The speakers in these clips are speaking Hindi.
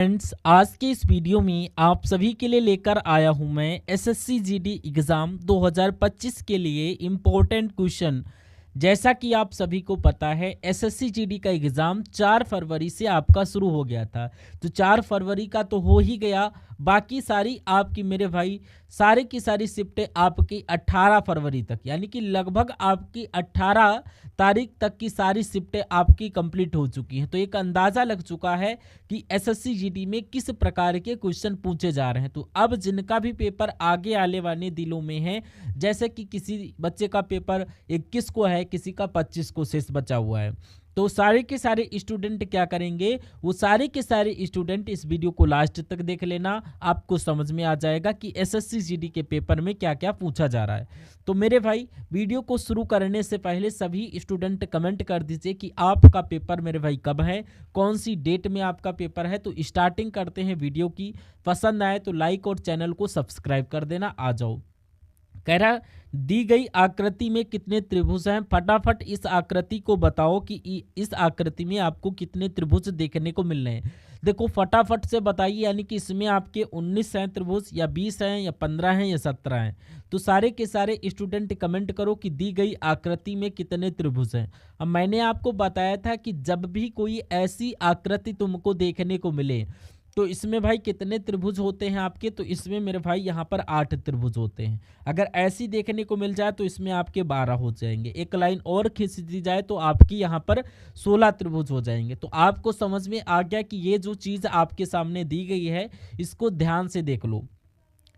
फ्रेंड्स, आज के इस वीडियो में आप सभी के लिए लेकर आया हूं मैं एसएससी जीडी एग्ज़ाम 2025 के लिए इम्पोर्टेंट क्वेश्चन। जैसा कि आप सभी को पता है, एसएससी जीडी का एग्ज़ाम 4 फरवरी से आपका शुरू हो गया था। तो 4 फरवरी का तो हो ही गया, बाकी सारी आपकी मेरे भाई सारी की सारी शिफ्टें आपकी 18 फरवरी तक, यानी कि लगभग आपकी 18 तारीख तक की सारी शिफ्टें आपकी कंप्लीट हो चुकी हैं। तो एक अंदाज़ा लग चुका है कि एसएससी जीडी में किस प्रकार के क्वेश्चन पूछे जा रहे हैं। तो अब जिनका भी पेपर आगे आने वाले दिनों में है, जैसे कि किसी बच्चे का पेपर 21 को है, किसी का 25 को शेष बचा हुआ है, तो सारे के सारे स्टूडेंट क्या करेंगे, वो सारे के सारे स्टूडेंट इस वीडियो को लास्ट तक देख लेना। आपको समझ में आ जाएगा कि एसएससी जीडी के पेपर में क्या क्या पूछा जा रहा है। तो मेरे भाई, वीडियो को शुरू करने से पहले सभी स्टूडेंट कमेंट कर दीजिए कि आपका पेपर मेरे भाई कब है, कौन सी डेट में आपका पेपर है। तो स्टार्टिंग करते हैं वीडियो की। पसंद आए तो लाइक और चैनल को सब्सक्राइब कर देना। आ जाओ। कह रहा, दी गई आकृति में कितने त्रिभुज हैं? फटाफट इस आकृति को बताओ कि इस आकृति में आपको कितने त्रिभुज देखने को मिल रहे हैं। देखो फटाफट से बताइए, यानी कि इसमें आपके 19 हैं त्रिभुज, या 20 हैं, या 15 हैं, या 17 हैं। तो सारे के सारे स्टूडेंट कमेंट करो कि दी गई आकृति में कितने त्रिभुज हैं। अब मैंने आपको बताया था कि जब भी कोई ऐसी आकृति तुमको देखने को मिले तो इसमें भाई कितने त्रिभुज होते हैं आपके, तो इसमें मेरे भाई यहाँ पर 8 त्रिभुज होते हैं। अगर ऐसी देखने को मिल जाए तो इसमें आपके 12 हो जाएंगे। एक लाइन और खींच दी जाए तो आपकी यहाँ पर 16 त्रिभुज हो जाएंगे। तो आपको समझ में आ गया कि ये जो चीज़ आपके सामने दी गई है, इसको ध्यान से देख लो।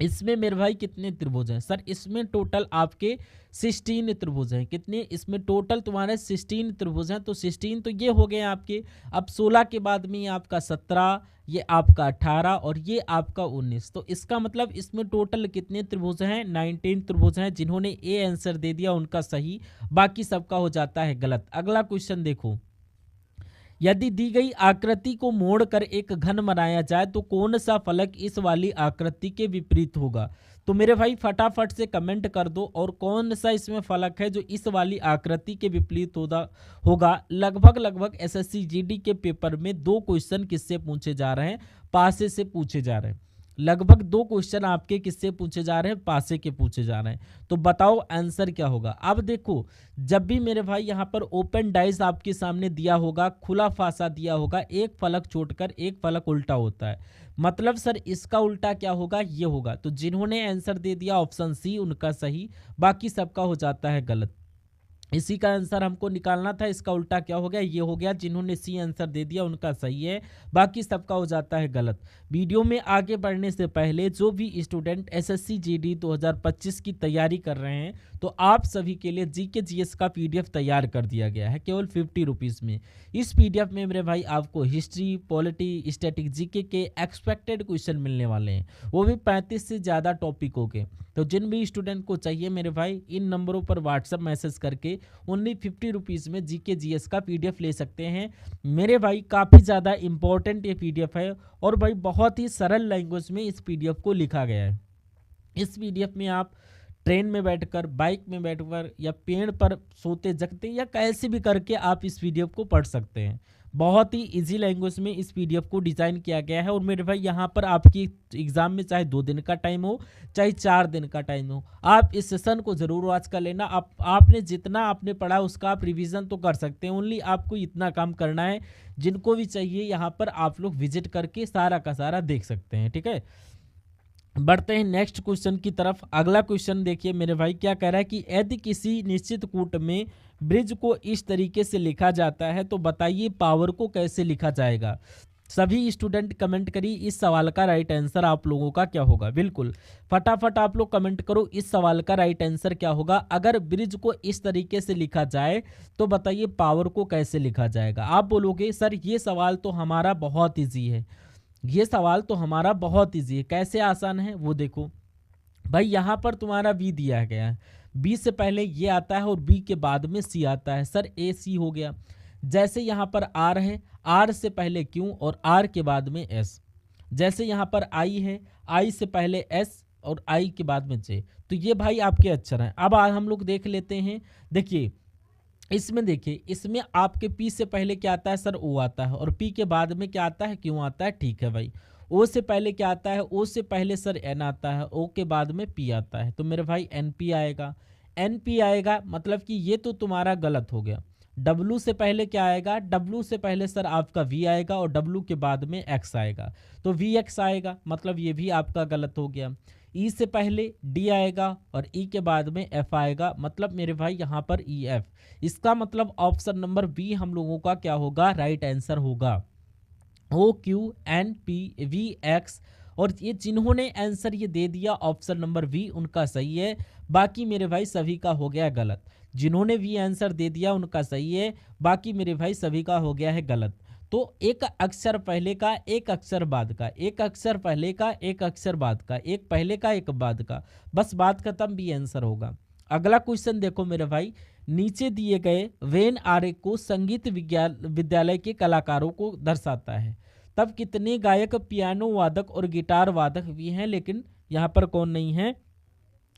इसमें मेरे भाई कितने त्रिभुज हैं? सर इसमें टोटल आपके 16 त्रिभुज हैं। कितने? इसमें टोटल तुम्हारे 16 त्रिभुज हैं। तो 16 तो ये हो गए आपके। अब 16 के बाद में ये आपका 17, ये आपका 18 और ये आपका 19। तो इसका मतलब इसमें टोटल कितने त्रिभुज हैं? 19 त्रिभुज हैं। जिन्होंने ए आंसर दे दिया उनका सही, बाकी सबका हो जाता है गलत। अगला क्वेश्चन देखो, यदि दी गई आकृति को मोड़कर एक घन बनाया जाए तो कौन सा फलक इस वाली आकृति के विपरीत होगा? तो मेरे भाई फटाफट से कमेंट कर दो, और कौन सा इसमें फलक है जो इस वाली आकृति के विपरीत होगा। लगभग लगभग एसएससी जीडी के पेपर में 2 क्वेश्चन किससे पूछे जा रहे हैं? पासे से पूछे जा रहे हैं। लगभग 2 क्वेश्चन आपके किससे पूछे जा रहे हैं? पासे के पूछे जा रहे हैं। तो बताओ आंसर क्या होगा। अब देखो, जब भी मेरे भाई यहाँ पर ओपन डाइस आपके सामने दिया होगा, खुला फासा दिया होगा, एक फलक छोड़कर एक फलक उल्टा होता है। मतलब सर इसका उल्टा क्या होगा? ये होगा। तो जिन्होंने आंसर दे दिया ऑप्शन सी उनका सही, बाकी सबका हो जाता है गलत। इसी का आंसर हमको निकालना था। इसका उल्टा क्या हो गया? ये हो गया। जिन्होंने सी आंसर दे दिया उनका सही है, बाकी सबका हो जाता है गलत। वीडियो में आगे बढ़ने से पहले जो भी स्टूडेंट एसएससी जीडी 2025 की तैयारी कर रहे हैं, तो आप सभी के लिए जीके जीएस का पीडीएफ तैयार कर दिया गया है केवल 50 रुपीज़ में। इस पीडीएफ में मेरे भाई आपको हिस्ट्री, पॉलिटी, स्टैटिक, जीके के एक्सपेक्टेड क्वेश्चन मिलने वाले हैं, वो भी 35 से ज़्यादा टॉपिकों के। तो जिन भी स्टूडेंट को चाहिए मेरे भाई, इन नंबरों पर व्हाट्सएप मैसेज करके ओनली 50 रुपीज़ में जीके जीएस का पीडीएफ ले सकते हैं। मेरे भाई काफ़ी ज़्यादा इंपॉर्टेंट ये पीडीएफ है, और भाई बहुत ही सरल लैंग्वेज में इस पीडीएफ को लिखा गया है। इस पीडीएफ में आप ट्रेन में बैठकर, बाइक में बैठकर, या पेड़ पर सोते जगते, या कैसे भी करके आप इस पीडीएफ को पढ़ सकते हैं। बहुत ही इजी लैंग्वेज में इस पीडीएफ को डिज़ाइन किया गया है। और मेरे भाई यहाँ पर आपकी एग्ज़ाम में चाहे 2 दिन का टाइम हो, चाहे 4 दिन का टाइम हो, आप इस सेशन को ज़रूर वॉच कर लेना। आपने जितना आपने पढ़ा उसका आप रिवीजन तो कर सकते हैं। ओनली आपको इतना काम करना है। जिनको भी चाहिए यहाँ पर आप लोग विजिट करके सारा का सारा देख सकते हैं। ठीक है, बढ़ते हैं नेक्स्ट क्वेश्चन की तरफ। अगला क्वेश्चन देखिए मेरे भाई, क्या कह रहा है कि यदि किसी निश्चित कूट में ब्रिज को इस तरीके से लिखा जाता है तो बताइए पावर को कैसे लिखा जाएगा। सभी स्टूडेंट कमेंट करिए, इस सवाल का राइट आंसर आप लोगों का क्या होगा। बिल्कुल फटाफट आप लोग कमेंट करो, इस सवाल का राइट आंसर क्या होगा। अगर ब्रिज को इस तरीके से लिखा जाए तो बताइए पावर को कैसे लिखा जाएगा। आप बोलोगे सर ये सवाल तो हमारा बहुत ईजी है, ये सवाल तो हमारा बहुत ईजी है। कैसे आसान है वो देखो भाई। यहाँ पर तुम्हारा बी दिया गया है, बी से पहले ये आता है और बी के बाद में सी आता है। सर ए सी हो गया। जैसे यहाँ पर आर है, आर से पहले क्यू और आर के बाद में एस। जैसे यहाँ पर आई है, आई से पहले एस और आई के बाद में जे। तो ये भाई आपके अक्षर हैं। अब हम लोग देख लेते हैं। देखिए इसमें देखिए, इसमें आपके पी से पहले क्या आता है सर, ओ आता है, और पी के बाद में क्या आता है, क्यों आता है। ठीक है भाई, ओ से पहले क्या आता है, ओ से पहले सर एन आता है, ओ के बाद में पी आता है, तो मेरे भाई एन पी आएगा। एन पी आएगा मतलब कि ये तो तुम्हारा गलत हो गया। डब्लू से पहले क्या आएगा, डब्लू से पहले सर आपका वी आएगा, और डब्लू के बाद में एक्स आएगा, तो वी एक्स आएगा, मतलब ये भी आपका गलत हो गया। ई से पहले डी आएगा, और ई के बाद में एफ आएगा, मतलब मेरे भाई यहाँ पर ई एफ। इसका मतलब ऑप्शन नंबर बी हम लोगों का क्या होगा, राइट आंसर होगा। O Q N P V X, और ये जिन्होंने आंसर ये दे दिया ऑप्शन नंबर बी उनका सही है, बाकी मेरे भाई सभी का हो गया गलत। जिन्होंने वी आंसर दे दिया उनका सही है, बाकी मेरे भाई सभी का हो गया है गलत। तो एक अक्षर पहले का, एक अक्षर बाद का, एक अक्षर पहले का, एक अक्षर बाद का, एक पहले का एक बाद का, बस बात खत्म, बी आंसर होगा। अगला क्वेश्चन देखो मेरे भाई, नीचे दिए गए वेन आरेख को संगीत विद्यालय के कलाकारों को दर्शाता है, तब कितने गायक, पियानो वादक और गिटार वादक भी हैं, लेकिन यहाँ पर कौन नहीं है,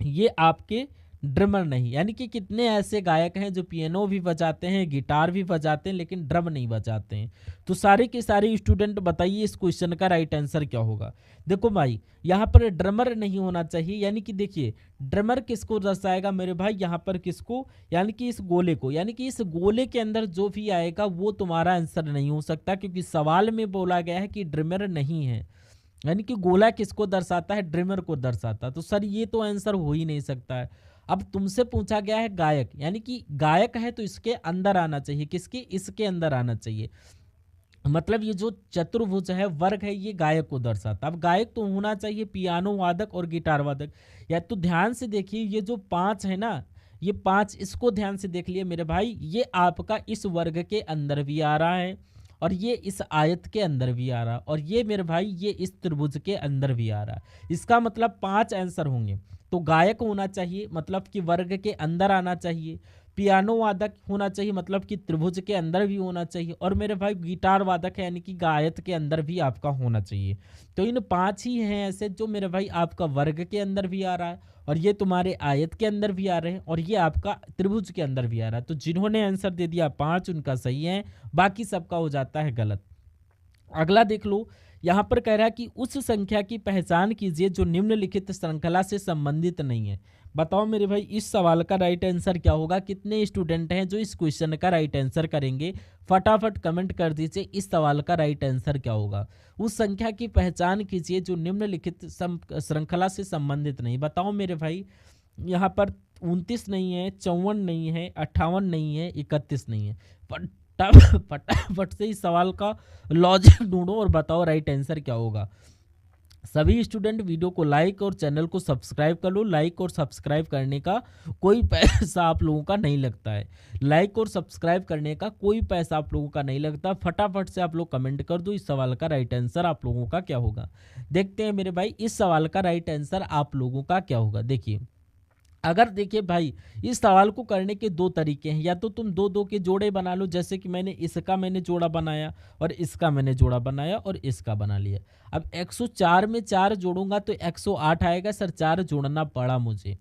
ये आपके ड्रमर नहीं। यानी कि कितने ऐसे गायक हैं जो पियानो भी बजाते हैं, गिटार भी बजाते हैं, लेकिन ड्रम नहीं बजाते हैं। तो सारे के सारे स्टूडेंट बताइए इस क्वेश्चन का राइट आंसर क्या होगा। देखो भाई, यहाँ पर ड्रमर नहीं होना चाहिए, यानी कि देखिए ड्रमर किसको दर्शाएगा मेरे भाई, यहाँ पर किसको, यानी कि इस गोले को, यानी कि इस गोले के अंदर जो भी आएगा वो तुम्हारा आंसर नहीं हो सकता, क्योंकि सवाल में बोला गया है कि ड्रमर नहीं है। यानी कि गोला किसको दर्शाता है, ड्रमर को दर्शाता, तो सर ये तो आंसर हो ही नहीं सकता है। अब तुमसे पूछा गया है गायक, यानी कि गायक है तो इसके अंदर आना चाहिए, किसके, इसके अंदर आना चाहिए, मतलब ये जो चतुर्भुज है वर्ग है ये गायक को दर्शाता। अब गायक तो होना चाहिए पियानो वादक और गिटार वादक। या तो ध्यान से देखिए, ये जो पांच है ना, ये पांच, इसको ध्यान से देख लिए मेरे भाई, ये आपका इस वर्ग के अंदर भी आ रहा है, और ये इस आयत के अंदर भी आ रहा है, और ये मेरे भाई ये इस त्रिभुज के अंदर भी आ रहा है। इसका मतलब पांच आंसर होंगे। तो गायक होना चाहिए, मतलब कि वर्ग के अंदर आना चाहिए। पियानो वादक होना चाहिए, मतलब कि त्रिभुज के अंदर भी होना चाहिए। और मेरे भाई गिटार वादक है, यानी कि आयत के अंदर भी आपका होना चाहिए। तो इन पांच ही हैं ऐसे जो मेरे भाई आपका वर्ग के अंदर भी आ रहा है, और ये तुम्हारे आयत के अंदर भी आ रहे हैं, और ये आपका त्रिभुज के अंदर भी आ रहा है। तो जिन्होंने आंसर दे दिया पांच, उनका सही है, बाकी सबका हो जाता है गलत। अगला देख लो, यहाँ पर कह रहा है कि उस संख्या की पहचान कीजिए जो निम्नलिखित श्रृंखला से संबंधित नहीं है। बताओ मेरे भाई इस सवाल का राइट आंसर क्या होगा, कितने स्टूडेंट हैं जो इस क्वेश्चन का राइट आंसर करेंगे, फटाफट कमेंट कर दीजिए इस सवाल का राइट आंसर क्या होगा। उस संख्या की पहचान कीजिए जो निम्नलिखित श्रृंखला से संबंधित नहीं। बताओ मेरे भाई, यहाँ पर 29 नहीं है, 54 नहीं है, 58 नहीं है, 31 नहीं है। फटाफट से इस सवाल का लॉजिक ढूंढो और बताओ राइट आंसर क्या होगा। सभी स्टूडेंट वीडियो को लाइक और चैनल को सब्सक्राइब कर लो। लाइक और सब्सक्राइब करने का कोई पैसा आप लोगों का नहीं लगता है। लाइक और सब्सक्राइब करने का कोई पैसा आप लोगों का नहीं लगता। फटाफट से आप लोग कमेंट कर दो इस सवाल का राइट आंसर आप लोगों का क्या होगा। देखते हैं मेरे भाई इस सवाल का राइट आंसर आप लोगों का क्या होगा। देखिए, अगर देखिए भाई, इस सवाल को करने के दो तरीके हैं। या तो तुम दो दो के जोड़े बना लो, जैसे कि मैंने इसका जोड़ा बनाया, और इसका मैंने जोड़ा बनाया, और इसका बना लिया। अब 104 में 4 जोड़ूंगा तो 108 आएगा सर, 4 जोड़ना पड़ा मुझे।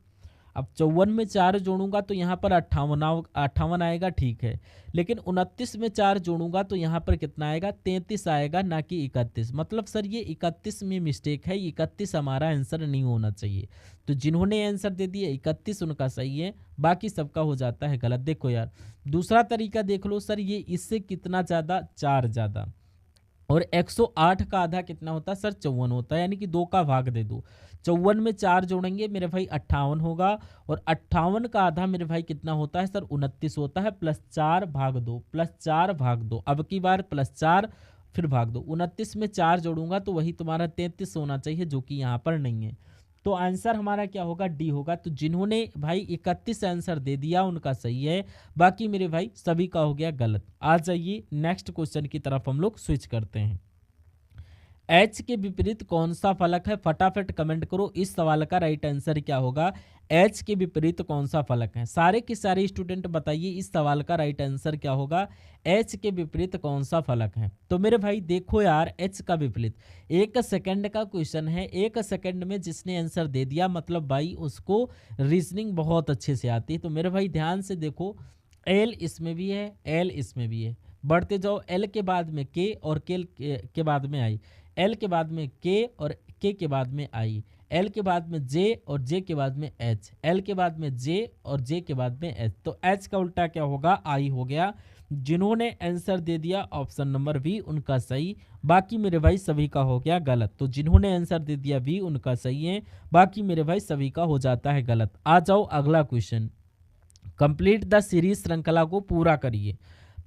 अब 54 में 4 जोड़ूंगा तो यहाँ पर 58 आएगा, ठीक है। लेकिन 29 में 4 जोड़ूंगा तो यहाँ पर कितना आएगा, 33 आएगा, ना कि 31। मतलब सर ये 31 में मिस्टेक है, 31 हमारा आंसर नहीं होना चाहिए। तो जिन्होंने आंसर दे दिया 31 उनका सही है, बाकी सबका हो जाता है गलत। देखो यार, दूसरा तरीका देख लो सर, ये इससे कितना ज़्यादा, 4 ज़्यादा, और 108 का आधा कितना होता है सर, 54 होता है। यानी कि 2 का भाग दे दो, 54 में 4 जोड़ेंगे मेरे भाई 58 होगा, और 58 का आधा मेरे भाई कितना होता है सर, 29 होता है। +4 भाग 2, +4 भाग 2, अब की बार +4 फिर भाग 2। 29 में 4 जोड़ूंगा तो वही तुम्हारा 33 होना चाहिए, जो कि यहाँ पर नहीं है। तो आंसर हमारा क्या होगा, डी होगा। तो जिन्होंने भाई 31 आंसर दे दिया उनका सही है, बाकी मेरे भाई सभी का हो गया गलत। आ जाइए नेक्स्ट क्वेश्चन की तरफ हम लोग स्विच करते हैं। एच के विपरीत कौन सा फलक है, फटाफट कमेंट करो इस सवाल का राइट आंसर क्या होगा। एच के विपरीत कौन सा फलक है, सारे के सारे स्टूडेंट बताइए इस सवाल का राइट आंसर क्या होगा। एच के विपरीत कौन सा फलक है। तो मेरे भाई देखो यार, एच का विपरीत 1 सेकंड का क्वेश्चन है। 1 सेकंड में जिसने आंसर दे दिया, मतलब भाई उसको रीजनिंग बहुत अच्छे से आती है। तो मेरे भाई ध्यान से देखो, एल इसमें भी है, एल इसमें भी है। बढ़ते जाओ, एल के बाद में के और के बाद में आई, एल के बाद में के और के बाद में आई, एल के बाद में जे और जे के बाद में एच, एल के बाद में जे और जे के बाद में एच। तो एच का उल्टा क्या होगा, आई हो गया। जिन्होंने आंसर दे दिया ऑप्शन नंबर बी उनका सही, बाकी मेरे भाई सभी का हो गया गलत। तो जिन्होंने आंसर दे दिया बी उनका सही है, बाकी मेरे भाई सभी का हो जाता है गलत। आ जाओ अगला क्वेश्चन। कंप्लीट द सीरीज श्रृंखला को पूरा करिए।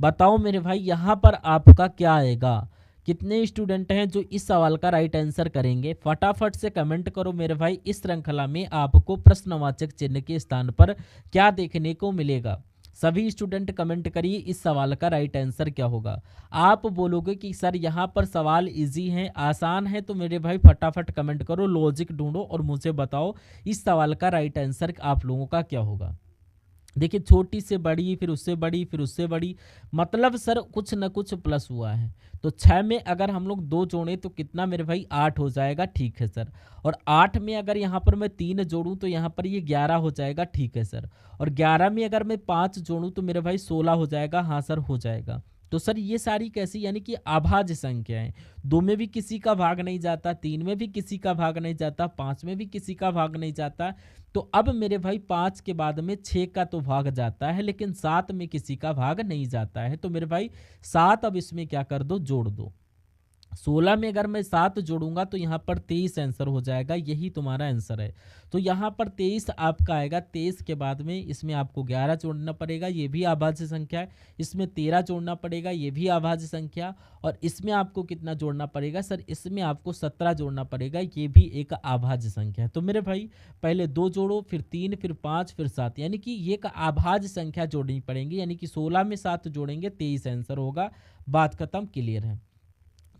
बताओ मेरे भाई यहाँ पर आपका क्या आएगा, कितने स्टूडेंट हैं जो इस सवाल का राइट आंसर करेंगे? फटाफट से कमेंट करो मेरे भाई। इस श्रृंखला में आपको प्रश्नवाचक चिन्ह के स्थान पर क्या देखने को मिलेगा? सभी स्टूडेंट कमेंट करिए इस सवाल का राइट आंसर क्या होगा। आप बोलोगे कि सर यहाँ पर सवाल इजी है, आसान है, तो मेरे भाई फटाफट कमेंट करो, लॉजिक ढूंढो और मुझे बताओ इस सवाल का राइट आंसर आप लोगों का क्या होगा। देखिए, छोटी से बड़ी, फिर उससे बड़ी, फिर उससे बड़ी, मतलब सर कुछ न कुछ प्लस हुआ है। तो 6 में अगर हम लोग 2 जोड़ें तो कितना मेरे भाई 8 हो जाएगा, ठीक है सर। और 8 में अगर यहाँ पर मैं 3 जोड़ूं तो यहाँ पर ये 11 हो जाएगा, ठीक है सर। और 11 में अगर मैं 5 जोड़ूं तो मेरे भाई 16 हो जाएगा, हाँ सर हो जाएगा। तो सर ये सारी कैसी, यानी कि अभाज्य संख्याएं, 2 में भी किसी का भाग नहीं जाता, 3 में भी किसी का भाग नहीं जाता, 5 में भी किसी का भाग नहीं जाता। तो अब मेरे भाई 5 के बाद में 6 का तो भाग जाता है, लेकिन 7 में किसी का भाग नहीं जाता है। तो मेरे भाई 7 अब इसमें क्या कर दो, जोड़ दो। 16 में अगर मैं 7 जोड़ूंगा तो यहाँ पर 23 आंसर हो जाएगा, यही तुम्हारा आंसर है। तो यहाँ पर 23 आपका आएगा। 23 के बाद में इसमें आपको 11 जोड़ना पड़ेगा, ये भी अभाज्य संख्या है। इसमें 13 जोड़ना पड़ेगा, ये भी अभाज्य संख्या। और इसमें आपको कितना जोड़ना पड़ेगा सर, इसमें आपको 17 जोड़ना पड़ेगा, ये भी एक अभाज्य संख्या है। तो मेरे भाई पहले 2 जोड़ो, फिर 3, फिर 5, फिर 7, यानी कि ये एक अभाज्य संख्या जोड़नी पड़ेंगी। यानी कि 16 में 7 जोड़ेंगे 23 आंसर होगा। बात खत्म, क्लियर है।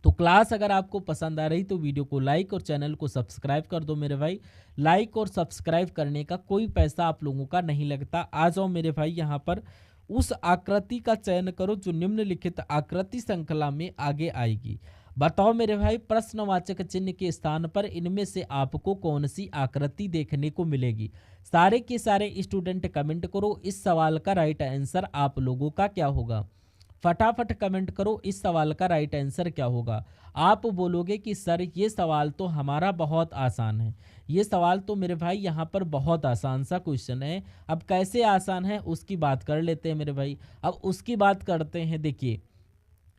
तो क्लास अगर आपको पसंद आ रही तो वीडियो को लाइक और चैनल को सब्सक्राइब कर दो मेरे भाई। लाइक और सब्सक्राइब करने का कोई पैसा आप लोगों का नहीं लगता। आ जाओ मेरे भाई, यहाँ पर उस आकृति का चयन करो जो निम्नलिखित आकृति श्रृंखला में आगे आएगी। बताओ मेरे भाई, प्रश्नवाचक चिन्ह के स्थान पर इनमें से आपको कौन सी आकृति देखने को मिलेगी? सारे के सारे स्टूडेंट कमेंट करो, इस सवाल का राइट आंसर आप लोगों का क्या होगा? फटाफट कमेंट करो, इस सवाल का राइट आंसर क्या होगा? आप बोलोगे कि सर ये सवाल तो हमारा बहुत आसान है, ये सवाल तो मेरे भाई यहाँ पर बहुत आसान सा क्वेश्चन है। अब कैसे आसान है उसकी बात कर लेते हैं मेरे भाई। अब उसकी बात करते हैं। देखिए,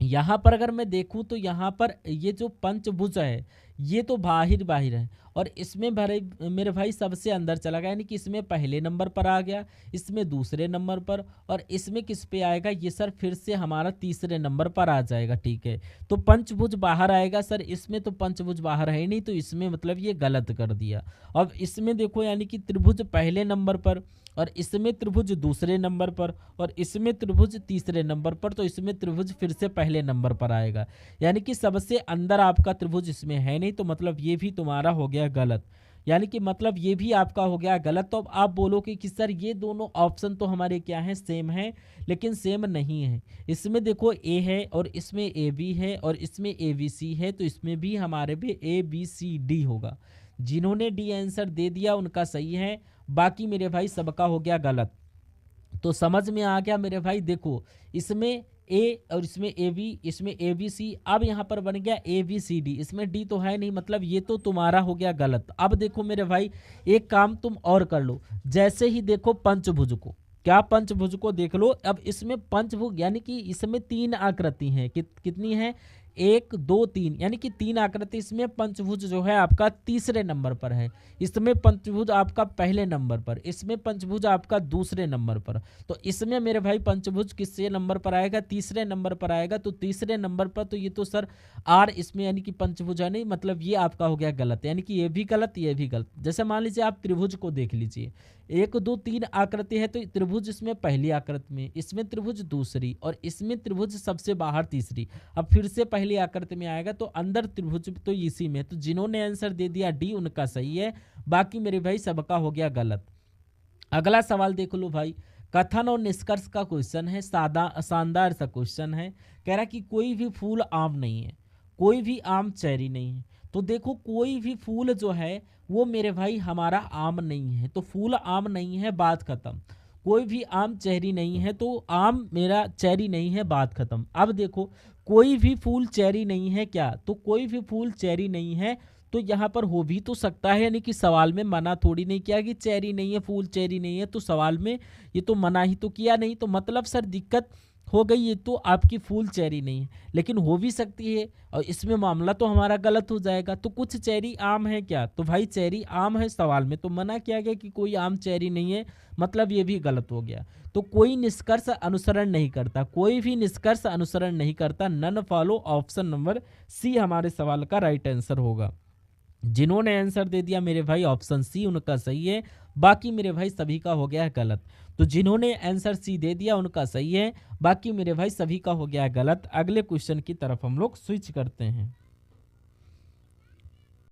यहाँ पर अगर मैं देखूँ तो यहाँ पर ये जो पंचभुज है ये तो बाहिर बाहिर है, और इसमें भरे मेरे भाई सबसे अंदर चला गया, यानी कि इसमें पहले नंबर पर आ गया, इसमें दूसरे नंबर पर, और इसमें किस पे आएगा ये सर, फिर से हमारा तीसरे नंबर पर आ जाएगा, ठीक है। तो पंचभुज बाहर आएगा सर, इसमें तो पंचभुज बाहर है ही नहीं, तो इसमें मतलब ये गलत कर दिया। अब इसमें देखो, यानी कि त्रिभुज पहले नंबर पर, और इसमें त्रिभुज दूसरे नंबर पर, और इसमें त्रिभुज तीसरे नंबर पर, तो इसमें त्रिभुज फिर से पहले नंबर पर आएगा। यानी कि सबसे अंदर आपका त्रिभुज इसमें है नहीं, तो मतलब ये भी तुम्हारा हो गया गलत। यानी कि मतलब ये भी आपका हो गया गलत। तो अब आप बोलोगे कि सर ये दोनों ऑप्शन तो हमारे क्या हैं, सेम है, लेकिन सेम नहीं है। इसमें देखो ए है, और इसमें ए बी है, और इसमें ए बी सी है, तो इसमें भी हमारे भी ए बी सी डी होगा। जिन्होंने डी आंसर दे दिया उनका सही है, बाकी मेरे भाई सबका हो गया गलत। तो समझ में आ गया मेरे भाई। देखो, इसमें ए और इसमें ए बी, इसमें ए बी सी, अब यहाँ पर बन गया ए बी सी डी, इसमें डी तो है नहीं, मतलब ये तो तुम्हारा हो गया गलत। अब देखो मेरे भाई, एक काम तुम और कर लो। जैसे ही देखो पंचभुज को, क्या पंचभुज को देख लो। अब इसमें पंचभुज यानी कि इसमें 3 आकृति हैं, कितनी है, 1 2 3, यानी कि 3 आकृति। इसमें पंचभुज जो है आपका तीसरे नंबर पर है, इसमें पंचभुज आपका पहले नंबर पर, इसमें पंचभुज आपका दूसरे नंबर पर। तो इसमें मेरे भाई पंचभुज किससे नंबर पर आएगा, तीसरे नंबर पर आएगा। तो तीसरे नंबर पर तो ये तो सर आर इसमें, यानी कि पंचभुज है नहीं, मतलब ये आपका हो गया गलत। यानी कि ये भी गलत, ये भी गलत। जैसे मान लीजिए आप त्रिभुज को देख लीजिए, 1 2 3 आकृति है, तो त्रिभुज इसमें पहली आकृति में, इसमें त्रिभुज दूसरी, और इसमें त्रिभुज सबसे बाहर तीसरी। अब फिर से पहली आकृति में आएगा, तो अंदर त्रिभुज तो इसी में। तो जिन्होंने आंसर दे दिया डी उनका सही है, बाकी मेरे भाई सबका हो गया गलत। अगला सवाल देख लो भाई, कथन और निष्कर्ष का क्वेश्चन है, शानदार सा क्वेश्चन है। कह रहा कि कोई भी फूल आम नहीं है, कोई भी आम चेरी नहीं है। तो देखो, कोई भी फूल जो है वो मेरे भाई हमारा आम नहीं है, तो फूल आम नहीं है, बात खत्म। कोई भी आम चेरी नहीं है, तो आम मेरा चेरी नहीं है, बात खत्म। अब देखो, कोई भी फूल चेरी नहीं है क्या, तो कोई भी फूल चेरी नहीं है, तो यहाँ पर हो भी तो सकता है, यानी कि सवाल में मना थोड़ी नहीं किया कि चेरी नहीं है, फूल चेरी नहीं है, तो सवाल में ये तो मना ही तो किया नहीं, तो मतलब सर दिक्कत हो गई, ये तो आपकी फूल चेरी नहीं है, लेकिन हो भी सकती है, और इसमें मामला तो हमारा गलत हो जाएगा। तो कुछ चेरी आम है क्या, तो भाई चेरी आम है, सवाल में तो मना किया गया कि कोई आम चेरी नहीं है, मतलब ये भी गलत हो गया। तो कोई निष्कर्ष अनुसरण नहीं करता, कोई भी निष्कर्ष अनुसरण नहीं करता, none follow, option number C हमारे सवाल का राइट आंसर होगा। जिन्होंने आंसर दे दिया मेरे भाई ऑप्शन सी उनका सही है, बाकी मेरे भाई सभी का हो गया है गलत। तो जिन्होंने आंसर सी दे दिया उनका सही है, बाकी मेरे भाई सभी का हो गया है गलत। अगले क्वेश्चन की तरफ हम लोग स्विच करते हैं।